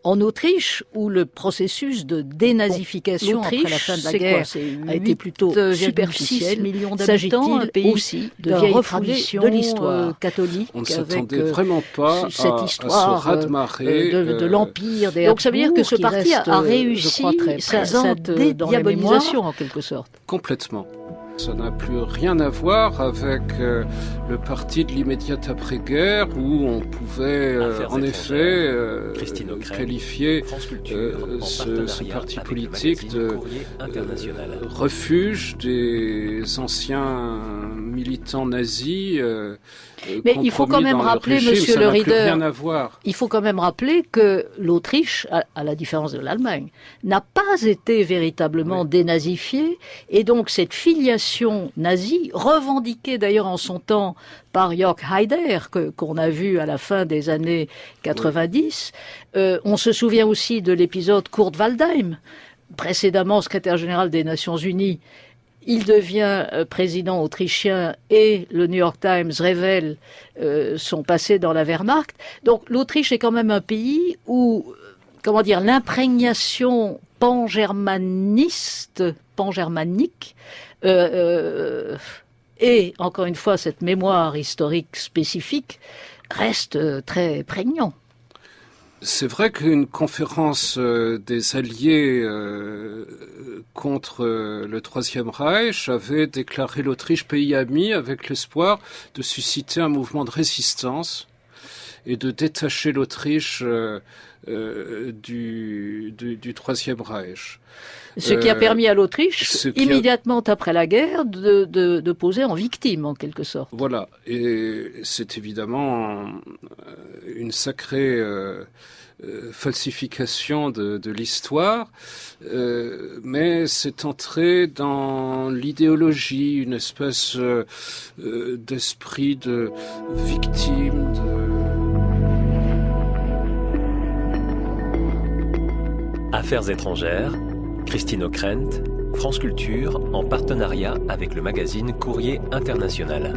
En Autriche, où le processus de dénazification après la fin de la guerre a été plutôt superficiel, s'agit-il aussi de vieilles traditions de l'histoire catholique? On ne s'attendait vraiment pas cette histoire à ce raz-de-marée de l'empire des Habsbourg. Donc ça veut dire que ce parti a réussi sa dédiabolisation en quelque sorte. Complètement. Ça n'a plus rien à voir avec le parti de l'immédiate après-guerre où on pouvait en effet qualifier ce parti politique de refuge des anciens militants nazis. Mais il faut quand même rappeler, Monsieur le Reader, il faut quand même rappeler que l'Autriche, à la différence de l'Allemagne, n'a pas été véritablement dénazifiée, et donc cette filiation nazie, revendiquée d'ailleurs en son temps par Jörg Haider, qu'on a vu à la fin des années 90, on se souvient aussi de l'épisode Kurt Waldheim, précédemment secrétaire général des Nations Unies. Il devient président autrichien et le New York Times révèle son passé dans la Wehrmacht. Donc l'Autriche est quand même un pays où, comment dire, l'imprégnation pangermanique et, encore une fois, cette mémoire historique spécifique reste très prégnant. C'est vrai qu'une conférence des Alliés contre le Troisième Reich avait déclaré l'Autriche pays ami avec l'espoir de susciter un mouvement de résistance et de détacher l'Autriche du Troisième Reich. Ce qui a permis à l'Autriche, immédiatement après la guerre, de poser en victime, en quelque sorte. Voilà, et c'est évidemment une sacrée falsification de l'histoire, mais c'est entré dans l'idéologie, une espèce d'esprit de victime. Affaires étrangères, Christine Ockrent, France Culture, en partenariat avec le magazine Courrier International.